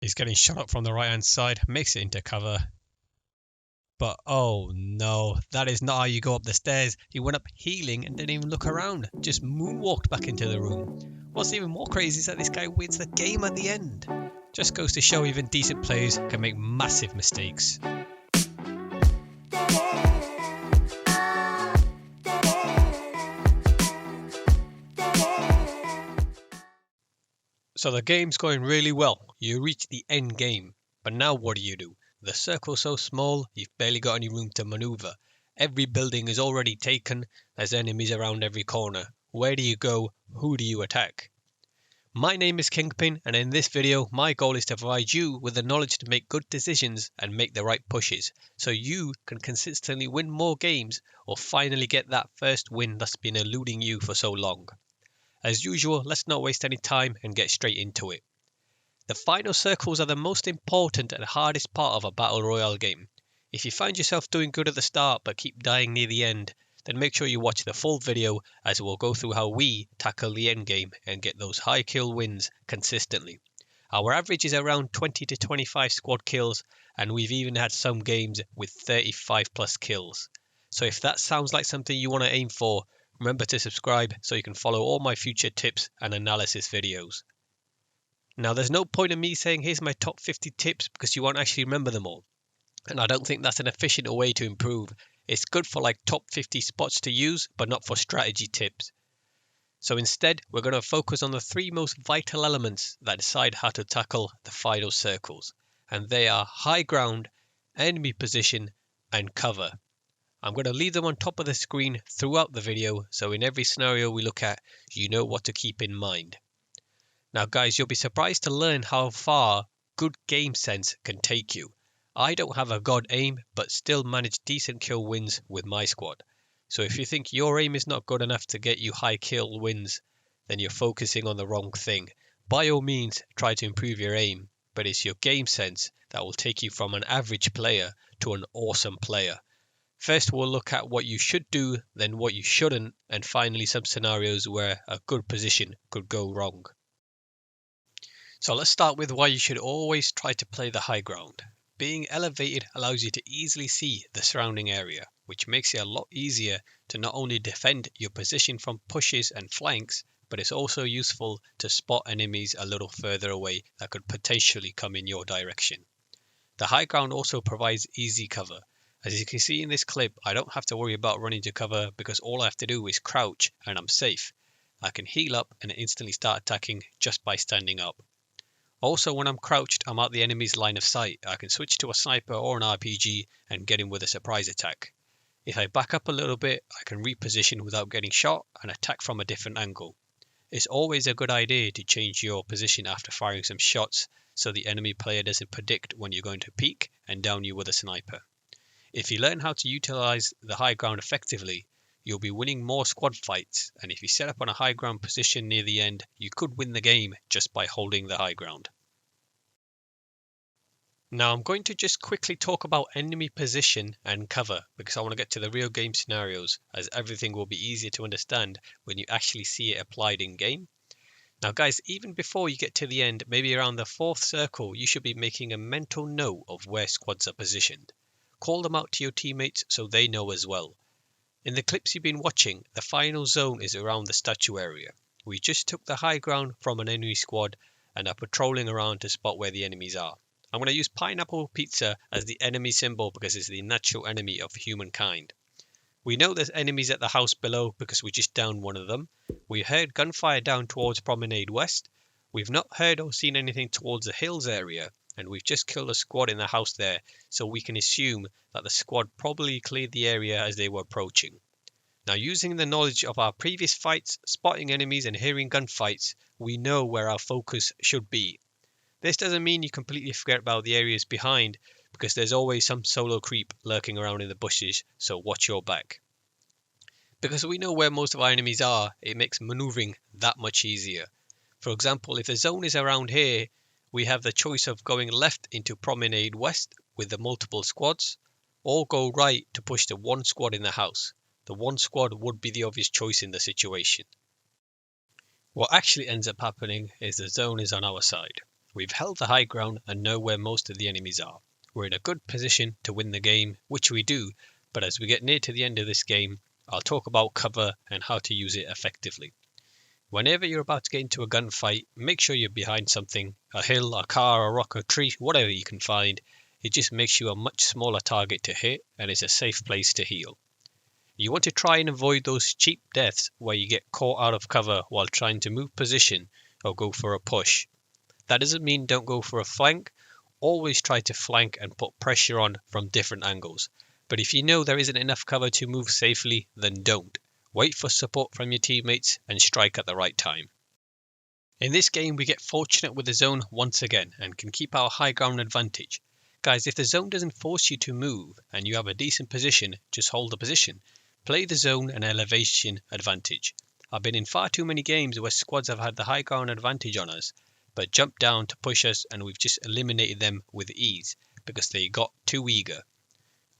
He's getting shot up from the right hand side, makes it into cover. But oh no, that is not how you go up the stairs. He went up healing and didn't even look around, just moonwalked back into the room. What's even more crazy is that this guy wins the game at the end. Just goes to show even decent players can make massive mistakes. So the game's going really well. You reach the end game. But now what do? The circle's so small, you've barely got any room to maneuver. Every building is already taken. There's enemies around every corner. Where do you go? Who do you attack? My name is Kingpin, and in this video, my goal is to provide you with the knowledge to make good decisions and make the right pushes, so you can consistently win more games or finally get that first win that's been eluding you for so long. As usual, let's not waste any time and get straight into it. The final circles are the most important and hardest part of a battle royale game. If you find yourself doing good at the start but keep dying near the end, then make sure you watch the full video as we'll go through how we tackle the end game and get those high kill wins consistently. Our average is around 20 to 25 squad kills, and we've even had some games with 35 plus kills. So if that sounds like something you want to aim for, remember to subscribe so you can follow all my future tips and analysis videos. Now, there's no point in me saying here's my top 50 tips because you won't actually remember them all. And I don't think that's an efficient way to improve. It's good for like top 50 spots to use, but not for strategy tips. So instead, we're going to focus on the three most vital elements that decide how to tackle the final circles. And they are high ground, enemy position, and cover. I'm going to leave them on top of the screen throughout the video, so in every scenario we look at, you know what to keep in mind. Now guys, you'll be surprised to learn how far good game sense can take you. I don't have a god aim, but still manage decent kill wins with my squad. So if you think your aim is not good enough to get you high kill wins, then you're focusing on the wrong thing. By all means, try to improve your aim, but it's your game sense that will take you from an average player to an awesome player. First, we'll look at what you should do, then what you shouldn't, and finally some scenarios where a good position could go wrong. So let's start with why you should always try to play the high ground. Being elevated allows you to easily see the surrounding area, which makes it a lot easier to not only defend your position from pushes and flanks, but it's also useful to spot enemies a little further away that could potentially come in your direction. The high ground also provides easy cover. As you can see in this clip, I don't have to worry about running to cover because all I have to do is crouch and I'm safe. I can heal up and instantly start attacking just by standing up. Also, when I'm crouched, I'm out the enemy's line of sight. I can switch to a sniper or an RPG and get him with a surprise attack. If I back up a little bit, I can reposition without getting shot and attack from a different angle. It's always a good idea to change your position after firing some shots so the enemy player doesn't predict when you're going to peek and down you with a sniper. If you learn how to utilize the high ground effectively, you'll be winning more squad fights, and if you set up on a high ground position near the end, you could win the game just by holding the high ground. Now I'm going to just quickly talk about enemy position and cover because I want to get to the real game scenarios, as everything will be easier to understand when you actually see it applied in game. Now guys, even before you get to the end, maybe around the fourth circle, you should be making a mental note of where squads are positioned. Call them out to your teammates so they know as well. In the clips you've been watching, the final zone is around the statue area. We just took the high ground from an enemy squad and are patrolling around to spot where the enemies are. I'm going to use pineapple pizza as the enemy symbol because it's the natural enemy of humankind. We know there's enemies at the house below because we just downed one of them. We heard gunfire down towards Promenade West. We've not heard or seen anything towards the hills area, and we've just killed a squad in the house there, so we can assume that the squad probably cleared the area as they were approaching. Now, using the knowledge of our previous fights, spotting enemies and hearing gunfights, we know where our focus should be. This doesn't mean you completely forget about the areas behind, because there's always some solo creep lurking around in the bushes, so watch your back. Because we know where most of our enemies are, it makes maneuvering that much easier. For example, if the zone is around here, we have the choice of going left into Promenade West with the multiple squads, or go right to push the one squad in the house. The one squad would be the obvious choice in the situation. What actually ends up happening is the zone is on our side. We've held the high ground and know where most of the enemies are. We're in a good position to win the game, which we do, but as we get near to the end of this game, I'll talk about cover and how to use it effectively. Whenever you're about to get into a gunfight, make sure you're behind something, a hill, a car, a rock, a tree, whatever you can find. It just makes you a much smaller target to hit and it's a safe place to heal. You want to try and avoid those cheap deaths where you get caught out of cover while trying to move position or go for a push. That doesn't mean don't go for a flank. Always try to flank and put pressure on from different angles. But if you know there isn't enough cover to move safely, then don't. Wait for support from your teammates and strike at the right time. In this game, we get fortunate with the zone once again and can keep our high ground advantage. Guys, if the zone doesn't force you to move and you have a decent position, just hold the position. Play the zone and elevation advantage. I've been in far too many games where squads have had the high ground advantage on us, but jumped down to push us and we've just eliminated them with ease because they got too eager.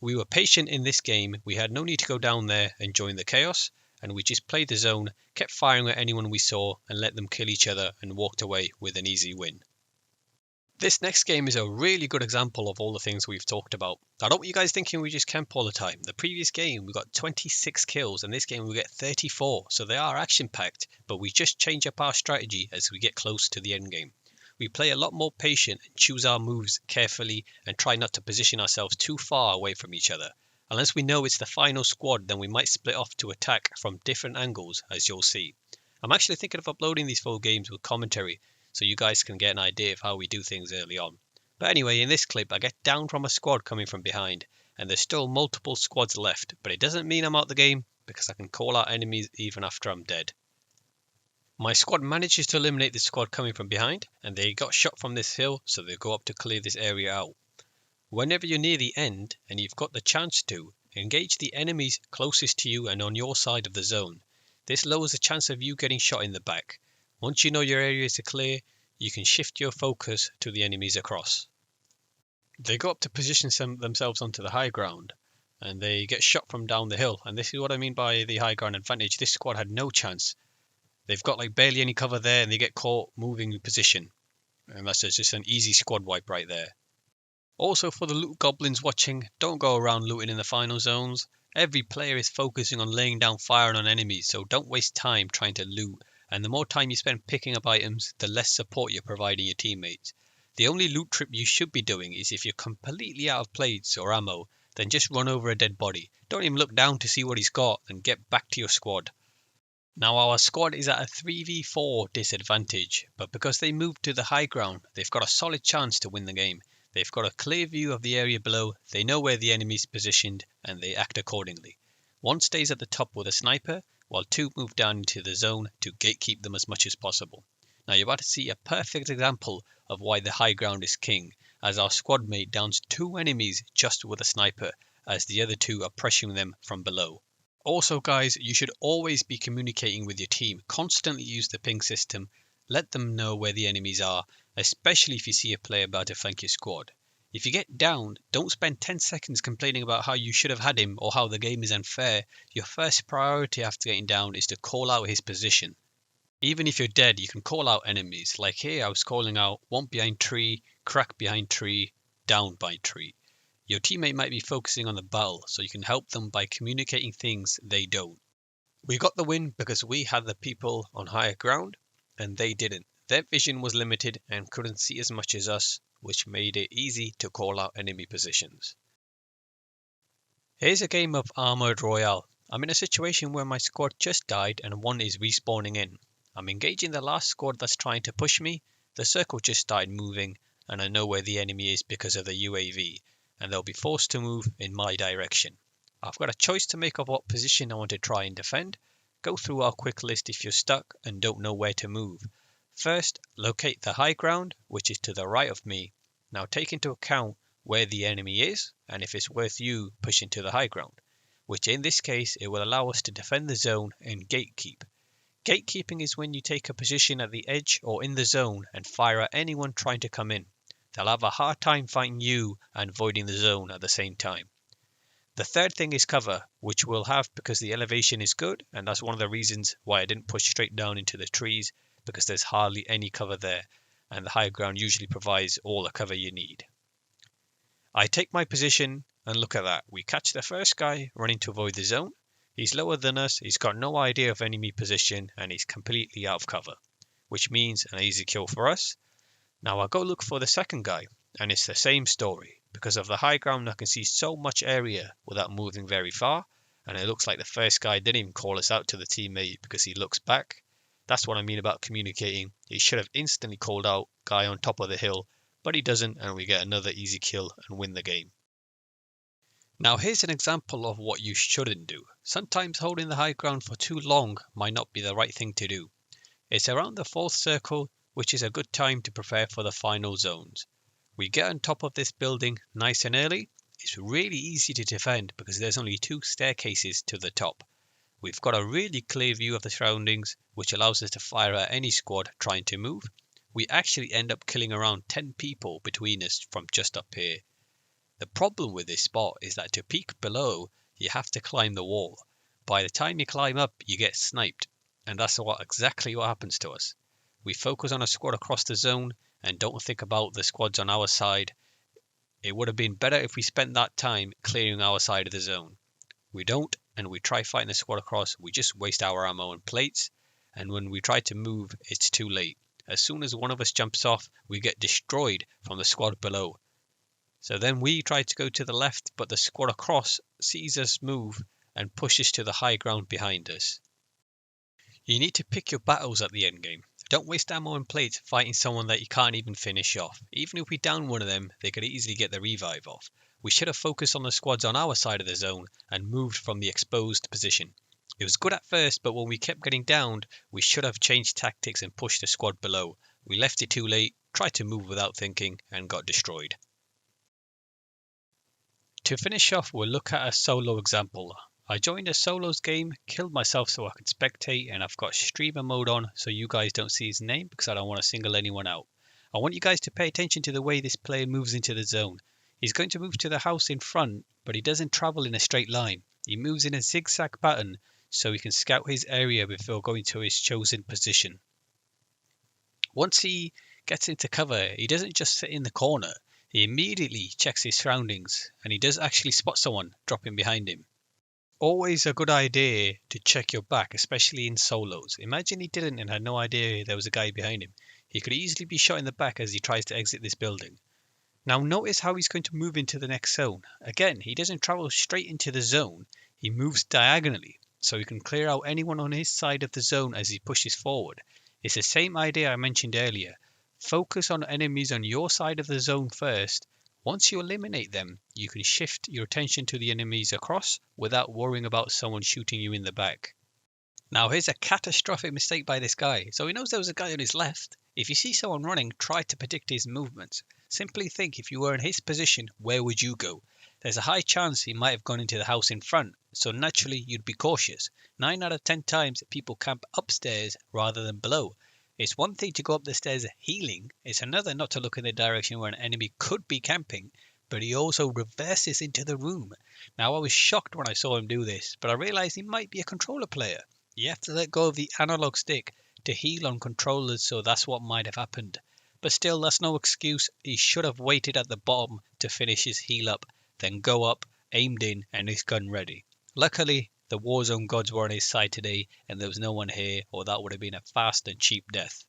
We were patient in this game, we had no need to go down there and join the chaos, and we just played the zone, kept firing at anyone we saw, and let them kill each other and walked away with an easy win. This next game is a really good example of all the things we've talked about. I don't want you guys thinking we just camp all the time. The previous game we got 26 kills, and this game we get 34, so they are action packed, but we just change up our strategy as we get close to the end game. We play a lot more patient and choose our moves carefully and try not to position ourselves too far away from each other. Unless we know it's the final squad, then we might split off to attack from different angles, as you'll see. I'm actually thinking of uploading these full games with commentary, so you guys can get an idea of how we do things early on. But anyway, in this clip, I get down from a squad coming from behind, and there's still multiple squads left, but it doesn't mean I'm out the game, because I can call out enemies even after I'm dead. My squad manages to eliminate the squad coming from behind, and they got shot from this hill, so they go up to clear this area out. Whenever you're near the end, and you've got the chance to, engage the enemies closest to you and on your side of the zone. This lowers the chance of you getting shot in the back. Once you know your areas are clear, you can shift your focus to the enemies across. They go up to position themselves onto the high ground, and they get shot from down the hill, and this is what I mean by the high ground advantage. This squad had no chance. They've got like barely any cover there, and they get caught moving position, and that's just an easy squad wipe right there. Also, for the loot goblins watching, don't go around looting in the final zones. Every player is focusing on laying down fire on enemies, so don't waste time trying to loot, and the more time you spend picking up items, the less support you're providing your teammates. The only loot trip you should be doing is if you're completely out of plates or ammo, then just run over a dead body. Don't even look down to see what he's got, and get back to your squad. Now our squad is at a 3v4 disadvantage, but because they moved to the high ground, they've got a solid chance to win the game. They've got a clear view of the area below, they know where the enemy's positioned, and they act accordingly. One stays at the top with a sniper, while two move down into the zone to gatekeep them as much as possible. Now you're about to see a perfect example of why the high ground is king, as our squad mate downs two enemies just with a sniper, as the other two are pressuring them from below. Also guys, you should always be communicating with your team. Constantly use the ping system. Let them know where the enemies are, especially if you see a player about to flank your squad. If you get downed, don't spend 10 seconds complaining about how you should have had him or how the game is unfair. Your first priority after getting down is to call out his position. Even if you're dead, you can call out enemies. Like here, I was calling out one behind tree, crack behind tree, down by tree. Your teammate might be focusing on the battle, so you can help them by communicating things they don't. We got the win because we had the people on higher ground, and they didn't. Their vision was limited and couldn't see as much as us, which made it easy to call out enemy positions. Here's a game of Armored Royale. I'm in a situation where my squad just died and one is respawning in. I'm engaging the last squad that's trying to push me. The circle just started moving, and I know where the enemy is because of the UAV, and they'll be forced to move in my direction. I've got a choice to make of what position I want to try and defend. Go through our quick list if you're stuck and don't know where to move. First, locate the high ground, which is to the right of me. Now take into account where the enemy is and if it's worth you pushing to the high ground, which in this case it will allow us to defend the zone and gatekeep. Gatekeeping is when you take a position at the edge or in the zone and fire at anyone trying to come in. They'll have a hard time fighting you and voiding the zone at the same time. The third thing is cover, which we'll have because the elevation is good, and that's one of the reasons why I didn't push straight down into the trees, because there's hardly any cover there. and the high ground usually provides all the cover you need. I take my position and look at that. We catch the first guy running to avoid the zone. He's lower than us, he's got no idea of enemy position, and he's completely out of cover, which means an easy kill for us. Now I go look for the second guy, and it's the same story. Because of the high ground, I can see so much area without moving very far, and it looks like the first guy didn't even call us out to the teammate because he looks back. That's what I mean about communicating. He should have instantly called out guy on top of the hill, but he doesn't, and we get another easy kill and win the game. Now here's an example of what you shouldn't do. Sometimes holding the high ground for too long might not be the right thing to do. It's around the fourth circle, which is a good time to prepare for the final zones. We get on top of this building nice and early. It's really easy to defend because there's only 2 staircases to the top. We've got a really clear view of the surroundings, which allows us to fire at any squad trying to move. We actually end up killing around 10 people between us from just up here. The problem with this spot is that to peek below, you have to climb the wall. By the time you climb up, you get sniped, and that's exactly what happens to us. We focus on a squad across the zone and don't think about the squads on our side. It would have been better if we spent that time clearing our side of the zone. We don't, and we try fighting the squad across, we just waste our ammo and plates, and when we try to move, it's too late. As soon as one of us jumps off, we get destroyed from the squad below. So then we try to go to the left, but the squad across sees us move and pushes to the high ground behind us. You need to pick your battles at the endgame. Don't waste ammo and plates fighting someone that you can't even finish off. Even if we down one of them, they could easily get the revive off. We should have focused on the squads on our side of the zone and moved from the exposed position. It was good at first, but when we kept getting downed, we should have changed tactics and pushed the squad below. We left it too late, tried to move without thinking, and got destroyed. To finish off, we'll look at a solo example. I joined a solos game, killed myself so I could spectate, and I've got streamer mode on so you guys don't see his name because I don't want to single anyone out. I want you guys to pay attention to the way this player moves into the zone. He's going to move to the house in front, but he doesn't travel in a straight line. He moves in a zigzag pattern so he can scout his area before going to his chosen position. Once he gets into cover, he doesn't just sit in the corner. He immediately checks his surroundings, and he does actually spot someone dropping behind him. Always a good idea to check your back, especially in solos. Imagine he didn't and had no idea there was a guy behind him. He could easily be shot in the back as he tries to exit this building. Now notice how he's going to move into the next zone. Again, he doesn't travel straight into the zone. He moves diagonally, so he can clear out anyone on his side of the zone as he pushes forward. It's the same idea I mentioned earlier. Focus on enemies on your side of the zone first. Once you eliminate them, you can shift your attention to the enemies across without worrying about someone shooting you in the back. Now here's a catastrophic mistake by this guy. So he knows there was a guy on his left. If you see someone running, try to predict his movements. Simply think, if you were in his position, where would you go? There's a high chance he might have gone into the house in front, so naturally you'd be cautious. 9 out of 10 times people camp upstairs rather than below. It's one thing to go up the stairs healing, it's another not to look in the direction where an enemy could be camping, but he also reverses into the room. Now I was shocked when I saw him do this, but I realised he might be a controller player. You have to let go of the analog stick to heal on controllers, so that's what might have happened. But still, that's no excuse. He should have waited at the bottom to finish his heal up, then go up, aimed in, and his gun ready. Luckily, the Warzone gods were on his side today, and there was no one here, or that would have been a fast and cheap death.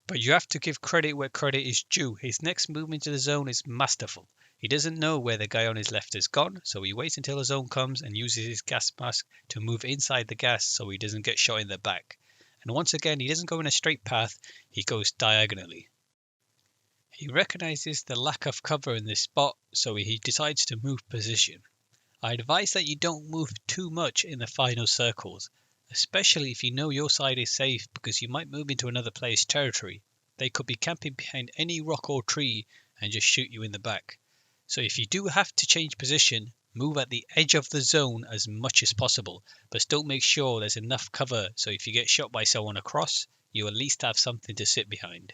But you have to give credit where credit is due. His next move into the zone is masterful. He doesn't know where the guy on his left has gone, so he waits until the zone comes and uses his gas mask to move inside the gas so he doesn't get shot in the back. And once again, he doesn't go in a straight path, he goes diagonally. He recognizes the lack of cover in this spot, so he decides to move position. I advise that you don't move too much in the final circles, especially if you know your side is safe, because you might move into another player's territory. They could be camping behind any rock or tree and just shoot you in the back. So if you do have to change position, move at the edge of the zone as much as possible, but still make sure there's enough cover so if you get shot by someone across, you at least have something to sit behind.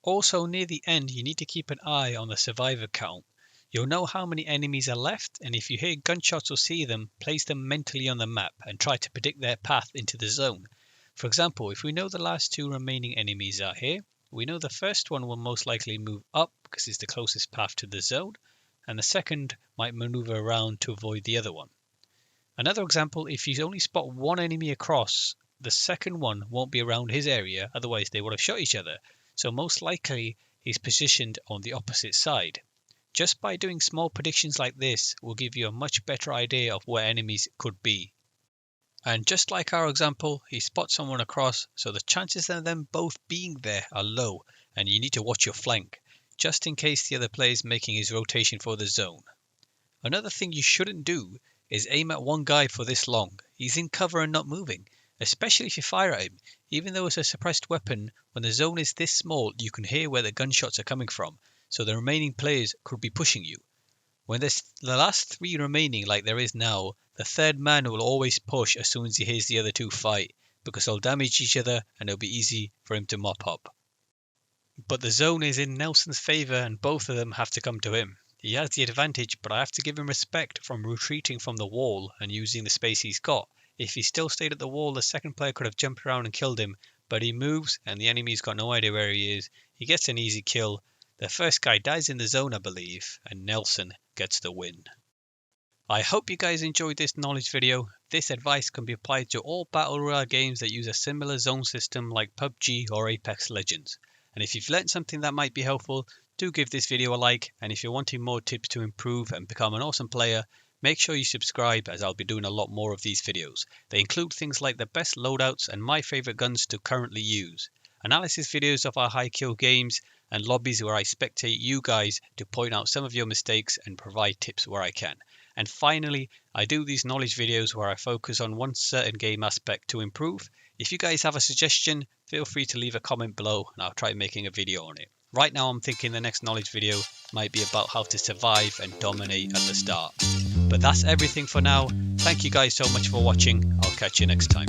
Also, near the end, you need to keep an eye on the survivor count. You'll know how many enemies are left, and if you hear gunshots or see them, place them mentally on the map and try to predict their path into the zone. For example, if we know the last 2 remaining enemies are here, we know the first one will most likely move up because it's the closest path to the zone, and the second might maneuver around to avoid the other one. Another example, if you only spot one enemy across, the second one won't be around his area, otherwise they would have shot each other. So most likely he's positioned on the opposite side. Just by doing small predictions like this will give you a much better idea of where enemies could be. And just like our example, he spots someone across, so the chances of them both being there are low, and you need to watch your flank, just in case the other player is making his rotation for the zone. Another thing you shouldn't do is aim at one guy for this long. He's in cover and not moving, especially if you fire at him. Even though it's a suppressed weapon, when the zone is this small, you can hear where the gunshots are coming from, so the remaining players could be pushing you. When there's the last three remaining like there is now, the third man will always push as soon as he hears the other two fight, because they'll damage each other and it'll be easy for him to mop up. But the zone is in Nelson's favour and both of them have to come to him. He has the advantage, but I have to give him respect from retreating from the wall and using the space he's got. If he still stayed at the wall, the second player could have jumped around and killed him, but he moves and the enemy's got no idea where he is. He gets an easy kill. The first guy dies in the zone, I believe, and Nelson gets the win. I hope you guys enjoyed this knowledge video. This advice can be applied to all Battle Royale games that use a similar zone system like PUBG or Apex Legends. And if you've learnt something that might be helpful, do give this video a like, and if you're wanting more tips to improve and become an awesome player, make sure you subscribe as I'll be doing a lot more of these videos. They include things like the best loadouts and my favourite guns to currently use, analysis videos of our high kill games, and lobbies where I spectate you guys to point out some of your mistakes and provide tips where I can. And finally, I do these knowledge videos where I focus on one certain game aspect to improve. If you guys have a suggestion, feel free to leave a comment below and I'll try making a video on it. Right now I'm thinking the next knowledge video might be about how to survive and dominate at the start. But that's everything for now. Thank you guys so much for watching. I'll catch you next time.